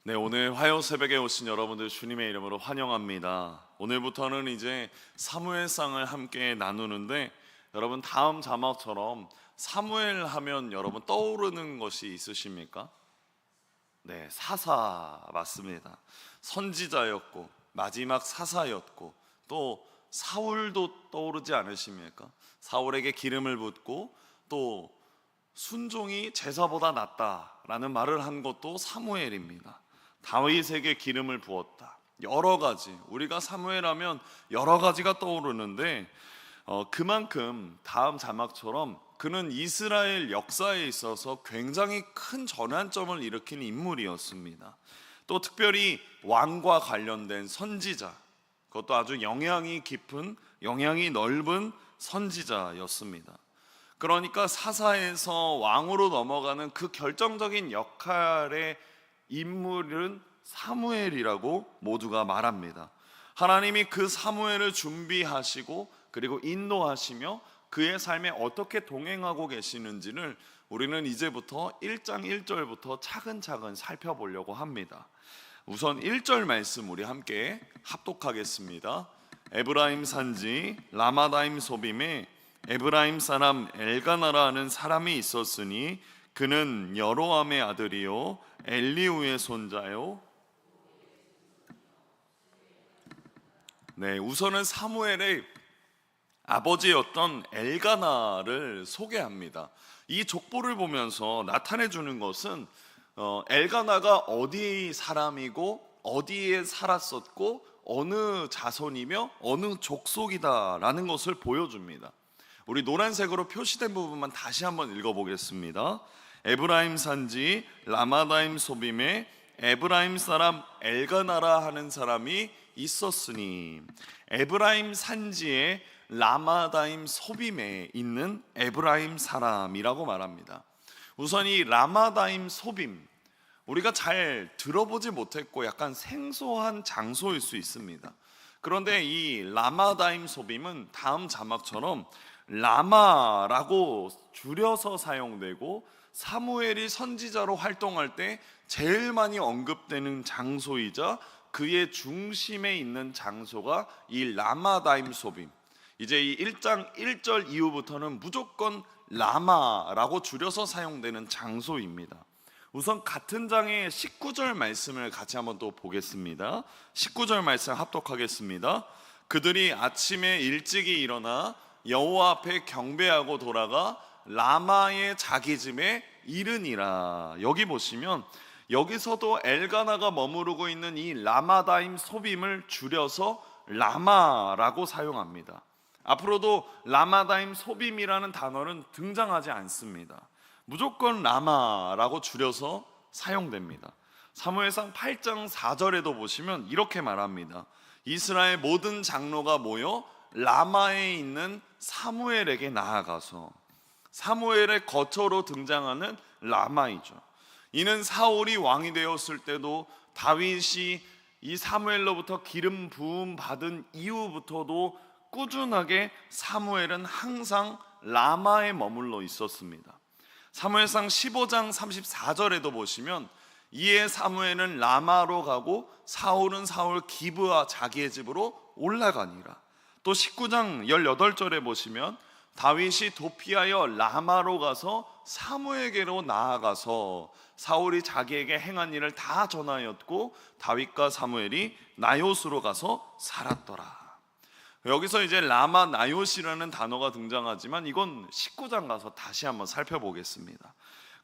네, 오늘 화요 새벽에 오신 여러분들 주님의 이름으로 환영합니다. 오늘부터는 이제 사무엘상을 함께 나누는데, 여러분 다음 자막처럼 사무엘 하면 여러분 떠오르는 것이 있으십니까? 네, 사사 맞습니다. 선지자였고 마지막 사사였고 또 사울도 떠오르지 않으십니까? 사울에게 기름을 붓고 또 순종이 제사보다 낫다라는 말을 한 것도 사무엘입니다. 다윗에게 기름을 부었다. 여러 가지, 우리가 사무엘하면 여러 가지가 떠오르는데, 그만큼 다음 자막처럼 그는 이스라엘 역사에 있어서 굉장히 큰 전환점을 일으킨 인물이었습니다. 또 특별히 왕과 관련된 선지자, 그것도 아주 영향이 깊은, 영향이 넓은 선지자였습니다. 그러니까 사사에서 왕으로 넘어가는 그 결정적인 역할의 인물은 사무엘이라고 모두가 말합니다. 하나님이 그 사무엘을 준비하시고 그리고 인도하시며 그의 삶에 어떻게 동행하고 계시는지를 우리는 이제부터 1장 1절부터 차근차근 살펴보려고 합니다. 우선 1절 말씀 우리 함께 합독하겠습니다. 에브라임 산지 라마다임 소빔에 에브라임 사람 엘가나라 하는 사람이 있었으니 그는 여로함의 아들이요 엘리우의 손자요. 네, 우선은 사무엘의 아버지였던 엘가나를 소개합니다. 이 족보를 보면서 나타내 주는 것은 엘가나가 어디 사람이고 어디에 살았었고 어느 자손이며 어느 족속이다라는 것을 보여줍니다. 우리 노란색으로 표시된 부분만 다시 한번 읽어보겠습니다. 에브라임 산지 라마다임 소빔에 에브라임 사람 엘가나라 하는 사람이 있었으니, 에브라임 산지에 라마다임 소빔에 있는 에브라임 사람이라고 말합니다. 우선 이 라마다임 소빔, 우리가 잘 들어보지 못했고 약간 생소한 장소일 수 있습니다. 그런데 이 라마다임 소빔은 다음 자막처럼 라마라고 줄여서 사용되고 사무엘이 선지자로 활동할 때 제일 많이 언급되는 장소이자 그의 중심에 있는 장소가 이 라마다임 소빔. 이제 이 1장 1절 이후부터는 무조건 라마라고 줄여서 사용되는 장소입니다. 우선 같은 장의 19절 말씀을 같이 한번 또 보겠습니다. 19절 말씀 합독하겠습니다. 그들이 아침에 일찍이 일어나 여호와 앞에 경배하고 돌아가 라마의 자기 집에 이르니라. 여기 보시면 여기서도 엘가나가 머무르고 있는 이 라마다임 소빔을 줄여서 라마라고 사용합니다. 앞으로도 라마다임 소빔이라는 단어는 등장하지 않습니다. 무조건 라마라고 줄여서 사용됩니다. 사무엘상 8장 4절에도 보시면 이렇게 말합니다. 이스라엘 모든 장로가 모여 라마에 있는 사무엘에게 나아가서, 사무엘의 거처로 등장하는 라마이죠. 이는 사울이 왕이 되었을 때도 다윗이 이 사무엘로부터 기름 부음 받은 이후부터도 꾸준하게 사무엘은 항상 라마에 머물러 있었습니다. 사무엘상 15장 34절에도 보시면 이에 사무엘은 라마로 가고 사울은 사울 기브아 자기의 집으로 올라가니라. 또 19장 18절에 보시면 다윗이 도피하여 라마로 가서 사무엘에게로 나아가서 사울이 자기에게 행한 일을 다 전하였고 다윗과 사무엘이 나요스로 가서 살았더라. 여기서 이제 라마 나요시라는 단어가 등장하지만 이건 19장 가서 다시 한번 살펴보겠습니다.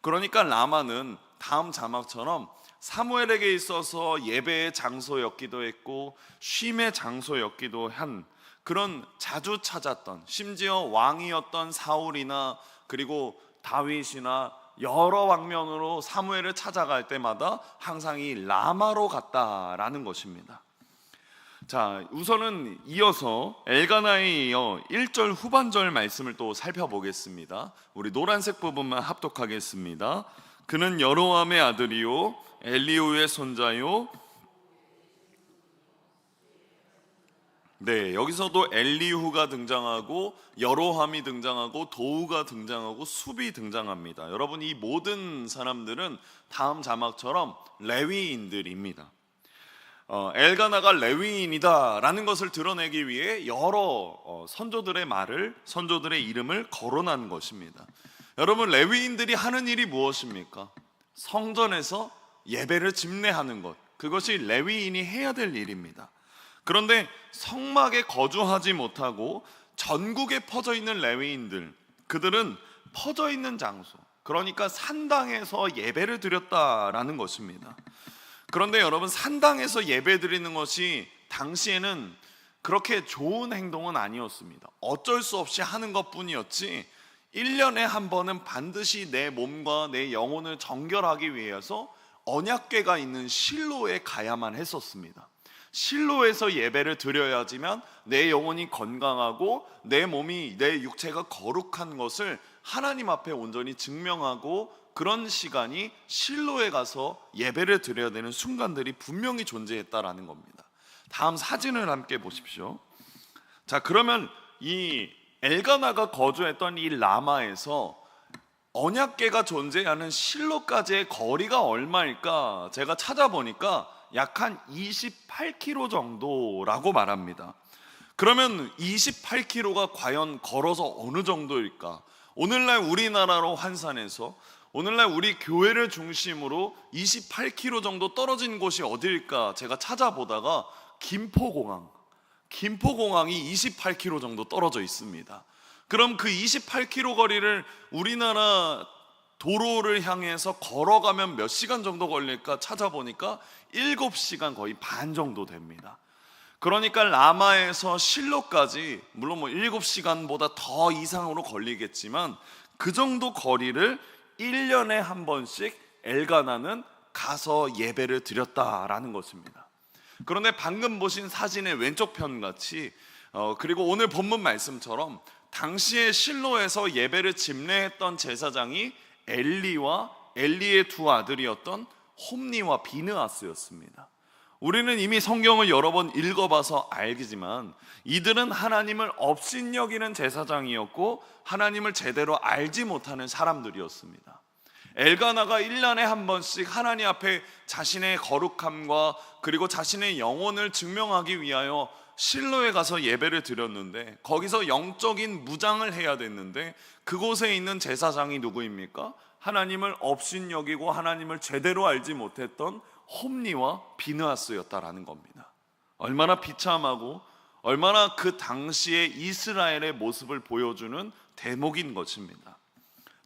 그러니까 라마는 다음 자막처럼 사무엘에게 있어서 예배의 장소였기도 했고 쉼의 장소였기도 한 그런 자주 찾았던, 심지어 왕이었던 사울이나 그리고 다윗이나 여러 방면으로 사무엘을 찾아갈 때마다 항상 이 라마로 갔다라는 것입니다. 자, 우선은 이어서 엘가나에 이어 1절 후반절 말씀을 또 살펴보겠습니다. 우리 노란색 부분만 합독하겠습니다. 그는 여로함의 아들이요 엘리우의 손자요. 네, 여기서도 엘리후가 등장하고 여로함이 등장하고 도우가 등장하고 숲이 등장합니다. 여러분, 이 모든 사람들은 다음 자막처럼 레위인들입니다. 엘가나가 레위인이다라는 것을 드러내기 위해 여러 선조들의 이름을 거론한 것입니다. 여러분, 레위인들이 하는 일이 무엇입니까? 성전에서 예배를 집례하는 것, 그것이 레위인이 해야 될 일입니다. 그런데 성막에 거주하지 못하고 전국에 퍼져 있는 레위인들, 그들은 퍼져 있는 장소, 그러니까 산당에서 예배를 드렸다라는 것입니다. 그런데 여러분, 산당에서 예배 드리는 것이 당시에는 그렇게 좋은 행동은 아니었습니다. 어쩔 수 없이 하는 것뿐이었지 1년에 한 번은 반드시 내 몸과 내 영혼을 정결하기 위해서 언약궤가 있는 실로에 가야만 했었습니다. 실로에서 예배를 드려야지만 내 영혼이 건강하고 내 몸이, 내 육체가 거룩한 것을 하나님 앞에 온전히 증명하고, 그런 시간이 실로에 가서 예배를 드려야 되는 순간들이 분명히 존재했다라는 겁니다. 다음 사진을 함께 보십시오. 자, 그러면 이 엘가나가 거주했던 이 라마에서 언약궤가 존재하는 실로까지의 거리가 얼마일까? 제가 찾아보니까 약 한 28km 정도라고 말합니다. 그러면 28km가 과연 걸어서 어느 정도일까? 오늘날 우리나라로 환산해서 오늘날 우리 교회를 중심으로 28km 정도 떨어진 곳이 어디일까? 제가 찾아보다가 김포공항이 28km 정도 떨어져 있습니다. 그럼 그 28km 거리를 우리나라 도로를 향해서 걸어가면 몇 시간 정도 걸릴까 찾아보니까 7시간 거의 반 정도 됩니다. 그러니까 라마에서 실로까지 물론 7시간보다 더 이상으로 걸리겠지만 그 정도 거리를 1년에 한 번씩 엘가나는 가서 예배를 드렸다라는 것입니다. 그런데 방금 보신 사진의 왼쪽 편 같이 그리고 오늘 본문 말씀처럼 당시에 실로에서 예배를 집례했던 제사장이 엘리와 엘리의 두 아들이었던 홈니와 비느하스였습니다. 우리는 이미 성경을 여러 번 읽어봐서 알겠지만 이들은 하나님을 업신여기는 제사장이었고 하나님을 제대로 알지 못하는 사람들이었습니다. 엘가나가 1년에 한 번씩 하나님 앞에 자신의 거룩함과 그리고 자신의 영혼을 증명하기 위하여 실로에 가서 예배를 드렸는데, 거기서 영적인 무장을 해야 됐는데 그곳에 있는 제사장이 누구입니까? 하나님을 업신여기고 하나님을 제대로 알지 못했던 홈니와 비느하스였다라는 겁니다. 얼마나 비참하고 얼마나 그 당시의 이스라엘의 모습을 보여주는 대목인 것입니다.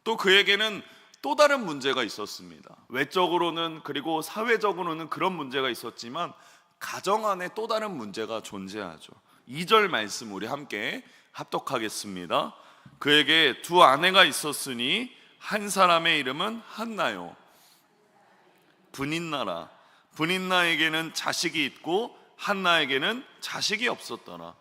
또 그에게는 또 다른 문제가 있었습니다. 외적으로는 그리고 사회적으로는 그런 문제가 있었지만 가정 안에 또 다른 문제가 존재하죠. 2절 말씀 우리 함께 합독하겠습니다. 그에게 두 아내가 있었으니 한 사람의 이름은 한나요, 브닌나라. 브닌나에게는 자식이 있고 한나에게는 자식이 없었더라.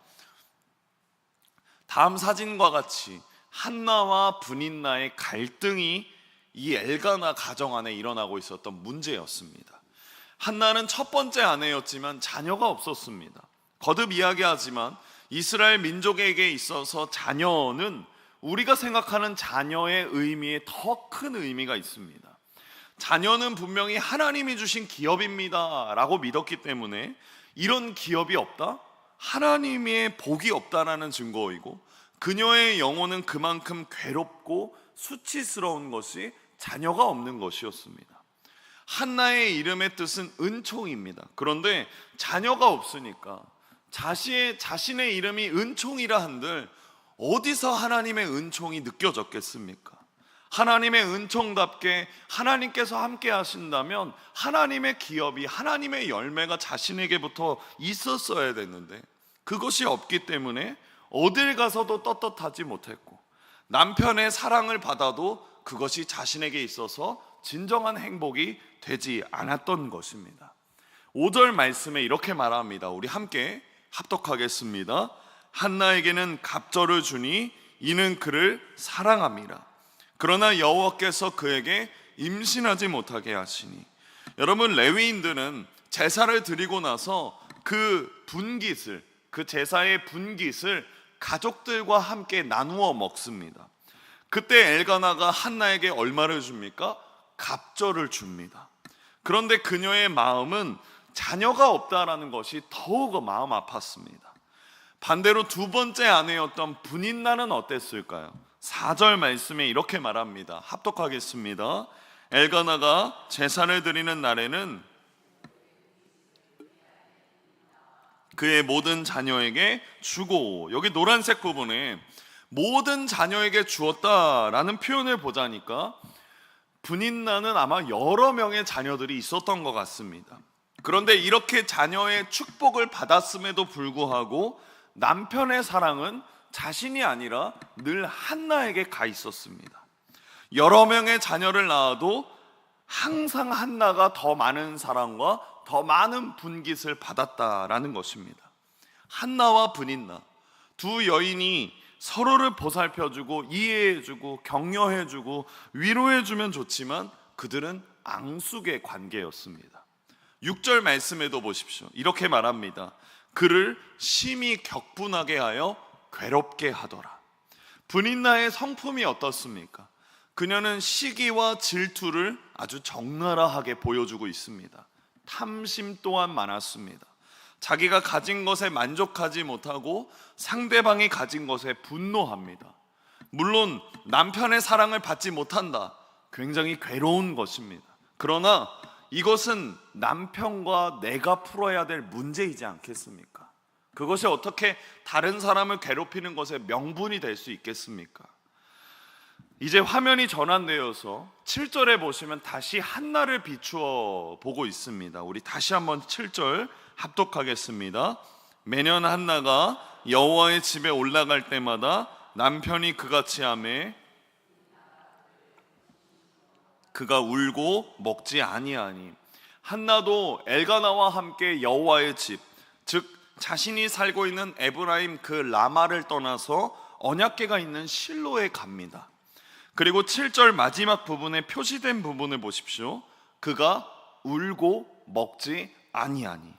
다음 사진과 같이 한나와 브닌나의 갈등이 이 엘가나 가정 안에 일어나고 있었던 문제였습니다. 한나는 첫 번째 아내였지만 자녀가 없었습니다. 거듭 이야기하지만 이스라엘 민족에게 있어서 자녀는 우리가 생각하는 자녀의 의미에 더 큰 의미가 있습니다. 자녀는 분명히 하나님이 주신 기업입니다 라고 믿었기 때문에 이런 기업이 없다? 하나님의 복이 없다라는 증거이고, 그녀의 영혼은 그만큼 괴롭고 수치스러운 것이 자녀가 없는 것이었습니다. 한나의 이름의 뜻은 은총입니다. 그런데 자녀가 없으니까 자신의 이름이 은총이라 한들 어디서 하나님의 은총이 느껴졌겠습니까? 하나님의 은총답게 하나님께서 함께 하신다면 하나님의 기업이, 하나님의 열매가 자신에게부터 있었어야 됐는데 그것이 없기 때문에 어딜 가서도 떳떳하지 못했고, 남편의 사랑을 받아도 그것이 자신에게 있어서 진정한 행복이 되지 않았던 것입니다. 5절 말씀에 이렇게 말합니다. 우리 함께 합독하겠습니다. 한나에게는 갑절을 주니 이는 그를 사랑함이라. 그러나 여호와께서 그에게 임신하지 못하게 하시니. 여러분, 레위인들은 제사를 드리고 나서 그 분깃을, 그 제사의 분깃을 가족들과 함께 나누어 먹습니다. 그때 엘가나가 한나에게 얼마를 줍니까? 갑절을 줍니다. 그런데 그녀의 마음은 자녀가 없다라는 것이 더욱 마음 아팠습니다. 반대로 두 번째 아내였던 분인나는 어땠을까요? 4절 말씀에 이렇게 말합니다. 합독하겠습니다. 엘가나가 제사를 드리는 날에는 그의 모든 자녀에게 주고, 여기 노란색 부분에 모든 자녀에게 주었다라는 표현을 보자니까 분인나는 아마 여러 명의 자녀들이 있었던 것 같습니다. 그런데 이렇게 자녀의 축복을 받았음에도 불구하고 남편의 사랑은 자신이 아니라 늘 한나에게 가 있었습니다. 여러 명의 자녀를 낳아도 항상 한나가 더 많은 사랑과 더 많은 분깃을 받았다라는 것입니다. 한나와 분인나 두 여인이 서로를 보살펴주고 이해해주고 격려해주고 위로해주면 좋지만 그들은 앙숙의 관계였습니다. 6절 말씀에도 보십시오. 이렇게 말합니다. 그를 심히 격분하게 하여 괴롭게 하더라. 분인나의 성품이 어떻습니까? 그녀는 시기와 질투를 아주 적나라하게 보여주고 있습니다. 탐심 또한 많았습니다. 자기가 가진 것에 만족하지 못하고 상대방이 가진 것에 분노합니다. 물론 남편의 사랑을 받지 못한다, 굉장히 괴로운 것입니다. 그러나 이것은 남편과 내가 풀어야 될 문제이지 않겠습니까? 그것이 어떻게 다른 사람을 괴롭히는 것의 명분이 될 수 있겠습니까? 이제 화면이 전환되어서 7절에 보시면 다시 한나를 비추어 보고 있습니다. 우리 다시 한번 7절 합독하겠습니다. 매년 한나가 여호와의 집에 올라갈 때마다 남편이 그같이 하매 그가 울고 먹지 아니하니. 한나도 엘가나와 함께 여호와의 집, 즉 자신이 살고 있는 에브라임 그 라마를 떠나서 언약궤가 있는 실로에 갑니다. 그리고 7절 마지막 부분에 표시된 부분을 보십시오. 그가 울고 먹지 아니하니.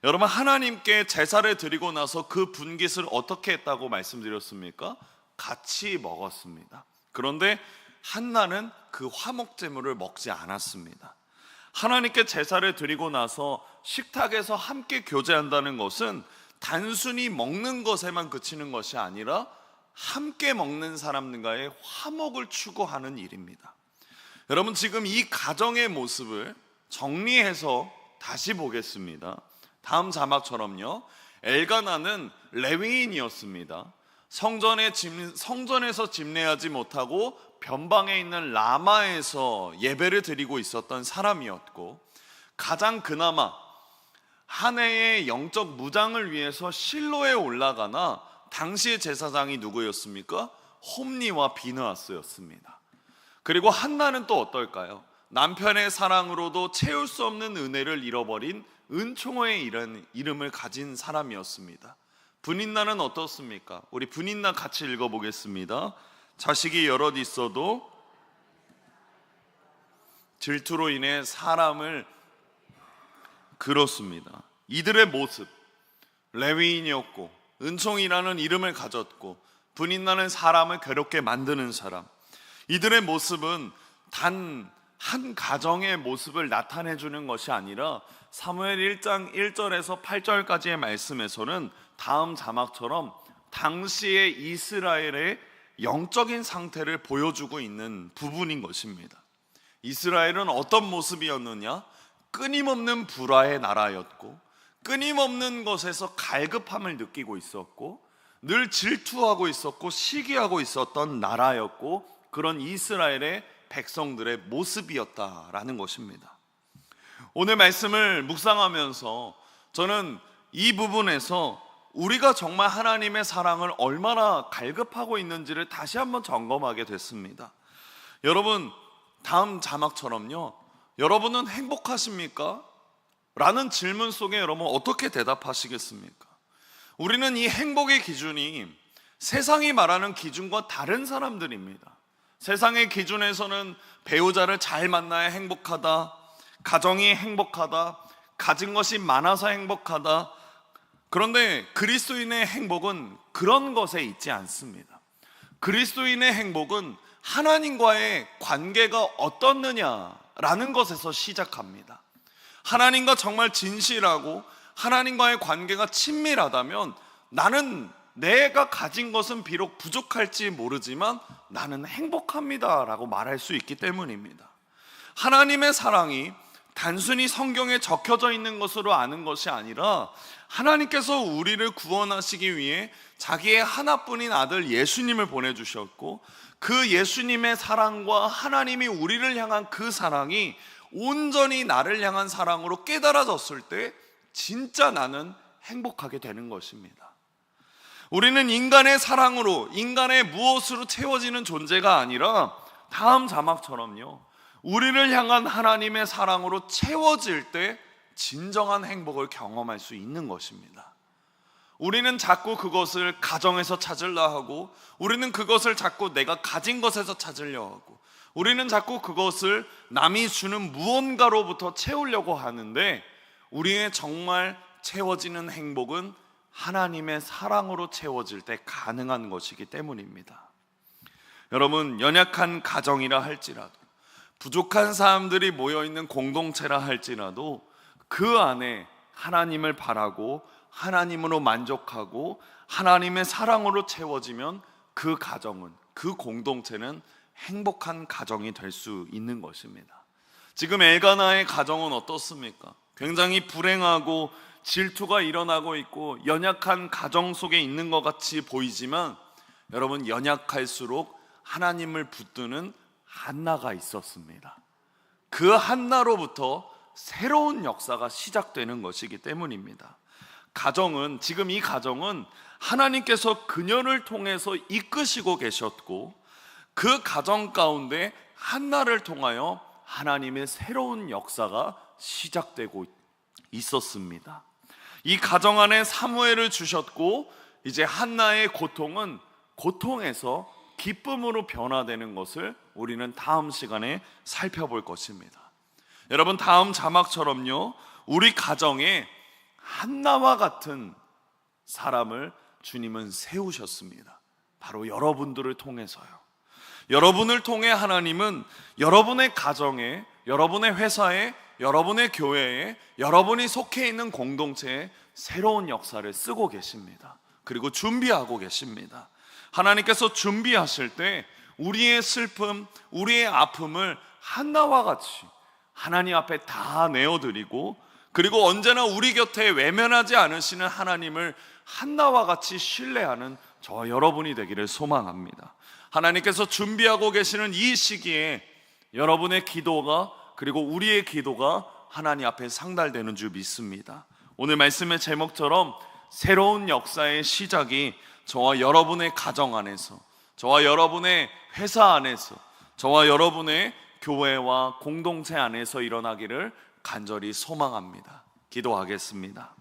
여러분, 하나님께 제사를 드리고 나서 그 분깃을 어떻게 했다고 말씀드렸습니까? 같이 먹었습니다. 그런데 한나는 그 화목제물을 먹지 않았습니다. 하나님께 제사를 드리고 나서 식탁에서 함께 교제한다는 것은 단순히 먹는 것에만 그치는 것이 아니라 함께 먹는 사람들과의 화목을 추구하는 일입니다. 여러분, 지금 이 가정의 모습을 정리해서 다시 보겠습니다. 다음 자막처럼요. 엘가나는 레위인이었습니다. 성전에서 집례하지 못하고 변방에 있는 라마에서 예배를 드리고 있었던 사람이었고, 가장 그나마 한 해의 영적 무장을 위해서 실로에 올라가나 당시의 제사장이 누구였습니까? 홈니와 비느하스였습니다. 그리고 한나는 또 어떨까요? 남편의 사랑으로도 채울 수 없는 은혜를 잃어버린 은총의 이름을 가진 사람이었습니다. 분인나는 어떻습니까? 우리 분인나 같이 읽어보겠습니다. 자식이 여럿 있어도 질투로 인해 사람을 그렇습니다. 이들의 모습, 레위인이었고 은총이라는 이름을 가졌고 분인나는 사람을 괴롭게 만드는 사람, 이들의 모습은 단 한 가정의 모습을 나타내 주는 것이 아니라 사무엘 1장 1절에서 8절까지의 말씀에서는 다음 자막처럼 당시의 이스라엘의 영적인 상태를 보여주고 있는 부분인 것입니다. 이스라엘은 어떤 모습이었느냐? 끊임없는 불화의 나라였고 끊임없는 것에서 갈급함을 느끼고 있었고 늘 질투하고 있었고 시기하고 있었던 나라였고, 그런 이스라엘의 백성들의 모습이었다라는 것입니다. 오늘 말씀을 묵상하면서 저는 이 부분에서 우리가 정말 하나님의 사랑을 얼마나 갈급하고 있는지를 다시 한번 점검하게 됐습니다. 여러분, 다음 자막처럼요, 여러분은 행복하십니까? 라는 질문 속에 여러분 어떻게 대답하시겠습니까? 우리는 이 행복의 기준이 세상이 말하는 기준과 다른 사람들입니다. 세상의 기준에서는 배우자를 잘 만나야 행복하다, 가정이 행복하다, 가진 것이 많아서 행복하다, 그런데 그리스도인의 행복은 그런 것에 있지 않습니다. 그리스도인의 행복은 하나님과의 관계가 어떻느냐라는 것에서 시작합니다. 하나님과 정말 진실하고 하나님과의 관계가 친밀하다면 나는 내가 가진 것은 비록 부족할지 모르지만 나는 행복합니다 라고 말할 수 있기 때문입니다. 하나님의 사랑이 단순히 성경에 적혀져 있는 것으로 아는 것이 아니라 하나님께서 우리를 구원하시기 위해 자기의 하나뿐인 아들 예수님을 보내주셨고, 그 예수님의 사랑과 하나님이 우리를 향한 그 사랑이 온전히 나를 향한 사랑으로 깨달아졌을 때 진짜 나는 행복하게 되는 것입니다. 우리는 인간의 사랑으로, 인간의 무엇으로 채워지는 존재가 아니라 다음 자막처럼요, 우리를 향한 하나님의 사랑으로 채워질 때 진정한 행복을 경험할 수 있는 것입니다. 우리는 자꾸 그것을 가정에서 찾으려 하고, 우리는 그것을 자꾸 내가 가진 것에서 찾으려 하고, 우리는 자꾸 그것을 남이 주는 무언가로부터 채우려고 하는데, 우리의 정말 채워지는 행복은 하나님의 사랑으로 채워질 때 가능한 것이기 때문입니다. 여러분, 연약한 가정이라 할지라도, 부족한 사람들이 모여있는 공동체라 할지라도 그 안에 하나님을 바라고 하나님으로 만족하고 하나님의 사랑으로 채워지면 그 가정은, 그 공동체는 행복한 가정이 될 수 있는 것입니다. 지금 엘가나의 가정은 어떻습니까? 굉장히 불행하고 질투가 일어나고 있고 연약한 가정 속에 있는 것 같이 보이지만, 여러분, 연약할수록 하나님을 붙드는 한나가 있었습니다. 그 한나로부터 새로운 역사가 시작되는 것이기 때문입니다. 가정은, 지금 이 가정은 하나님께서 그녀를 통해서 이끄시고 계셨고, 그 가정 가운데 한나를 통하여 하나님의 새로운 역사가 시작되고 있었습니다. 이 가정 안에 사무엘을 주셨고, 이제 한나의 고통은 고통에서 기쁨으로 변화되는 것을 우리는 다음 시간에 살펴볼 것입니다. 여러분, 다음 자막처럼요, 우리 가정에 한나와 같은 사람을 주님은 세우셨습니다. 바로 여러분들을 통해서요. 여러분을 통해 하나님은 여러분의 가정에, 여러분의 회사에, 여러분의 교회에, 여러분이 속해 있는 공동체에 새로운 역사를 쓰고 계십니다. 그리고 준비하고 계십니다. 하나님께서 준비하실 때 우리의 슬픔, 우리의 아픔을 한나와 같이 하나님 앞에 다 내어드리고, 그리고 언제나 우리 곁에 외면하지 않으시는 하나님을 한나와 같이 신뢰하는 저와 여러분이 되기를 소망합니다. 하나님께서 준비하고 계시는 이 시기에 여러분의 기도가, 그리고 우리의 기도가 하나님 앞에 상달되는 줄 믿습니다. 오늘 말씀의 제목처럼 새로운 역사의 시작이 저와 여러분의 가정 안에서, 저와 여러분의 회사 안에서, 저와 여러분의 교회와 공동체 안에서 일어나기를 간절히 소망합니다. 기도하겠습니다.